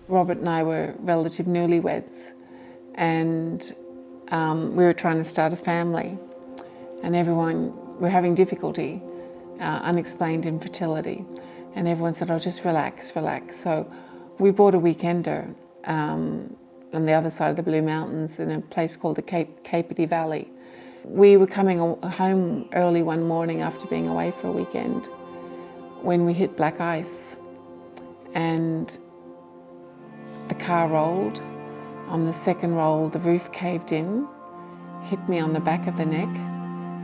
Robert and I were relative newlyweds, and we were trying to start a family, and everyone were having difficulty, unexplained infertility, and everyone said, "Oh, just relax, relax." So we bought a weekender on the other side of the Blue Mountains in a place called the Capity Valley. We were coming home early one morning after being away for a weekend when we hit black ice, and the car rolled. On the second roll, the roof caved in, hit me on the back of the neck,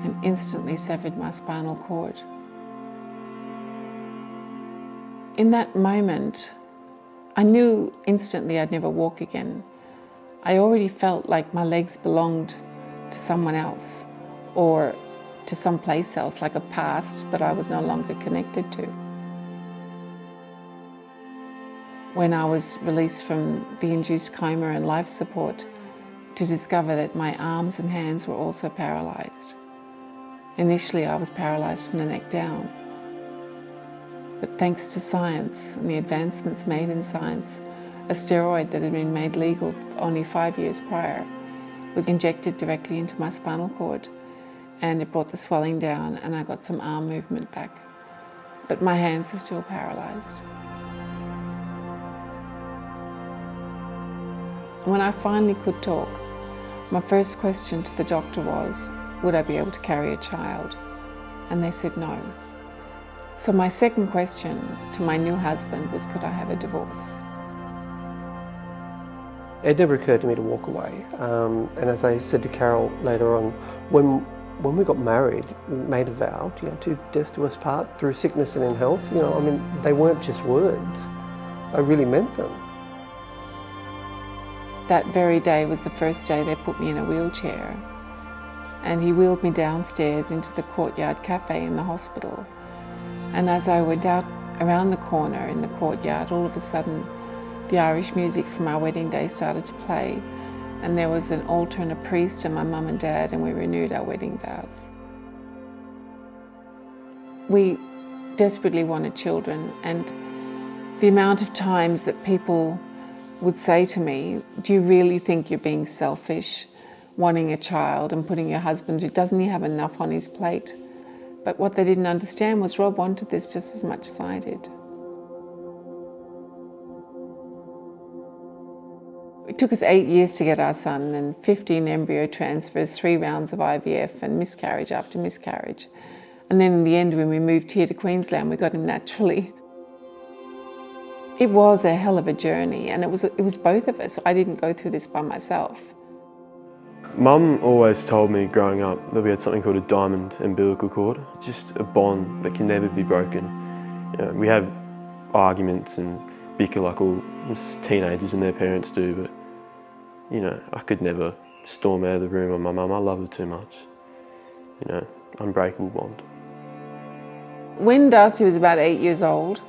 and instantly severed my spinal cord. In that moment, I knew instantly I'd never walk again. I already felt like my legs belonged to someone else or to some place else, like a past that I was no longer connected to. When I was released from the induced coma and life support, to discover that my arms and hands were also paralysed. Initially, I was paralysed from the neck down. But thanks to science and the advancements made in science, a steroid that had been made legal only 5 years prior was injected directly into my spinal cord, and it brought the swelling down and I got some arm movement back. But my hands are still paralysed. When I finally could talk, my first question to the doctor was, would I be able to carry a child? And they said no. So my second question to my new husband was, could I have a divorce? It never occurred to me to walk away. And as I said to Carol later on, when we got married, we made a vow, to death do us part, through sickness and in health. They weren't just words. I really meant them. That very day was the first day they put me in a wheelchair, and he wheeled me downstairs into the courtyard cafe in the hospital. And as I went out around the corner in the courtyard, all of a sudden the Irish music from our wedding day started to play, and there was an altar and a priest and my mum and dad, and we renewed our wedding vows. We desperately wanted children, and the amount of times that people would say to me, do you really think you're being selfish, wanting a child and putting your husband, doesn't he have enough on his plate? But what they didn't understand was Rob wanted this just as much as I did. It took us 8 years to get our son, and 15 embryo transfers, 3 rounds of IVF, and miscarriage after miscarriage. And then in the end, when we moved here to Queensland, we got him naturally. It was a hell of a journey, and it was both of us. I didn't go through this by myself. Mum always told me growing up that we had something called a diamond umbilical cord. Just a bond that can never be broken. We have arguments and bicker like all teenagers and their parents do, but I could never storm out of the room on my mum. I love her too much. Unbreakable bond. When Darcy was about 8 years old,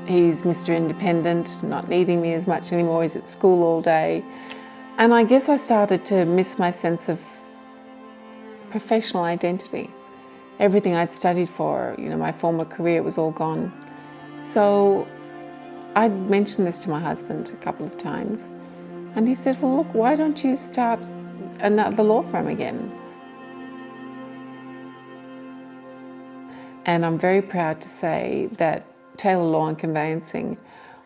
he's Mr. Independent, not needing me as much anymore. He's at school all day. And I guess I started to miss my sense of professional identity. Everything I'd studied for, my former career, was all gone. So I'd mentioned this to my husband a couple of times, and he said, well, look, why don't you start the law firm again? And I'm very proud to say that Taylor Law and Conveyancing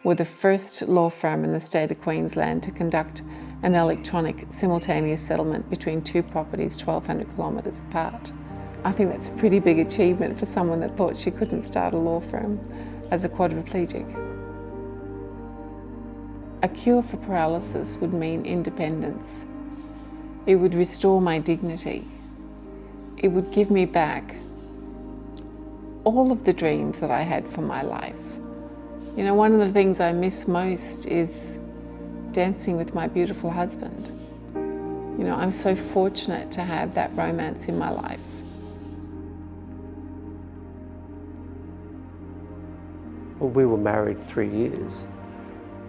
were the first law firm in the state of Queensland to conduct an electronic simultaneous settlement between 2 properties 1,200 kilometres apart. I think that's a pretty big achievement for someone that thought she couldn't start a law firm as a quadriplegic. A cure for paralysis would mean independence. It would restore my dignity. It would give me back all of the dreams that I had for my life. One of the things I miss most is dancing with my beautiful husband. I'm so fortunate to have that romance in my life. Well, we were married 3 years,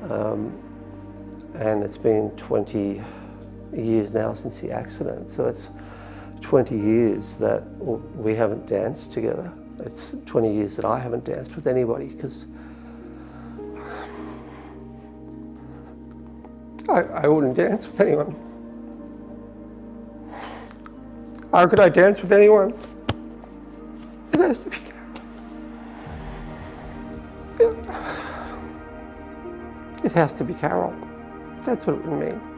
and it's been 20 years now since the accident, so it's 20 years that we haven't danced together. It's 20 years that I haven't danced with anybody, because I wouldn't dance with anyone. How could I dance with anyone? It has to be Carol. It has to be Carol. That's what it would mean.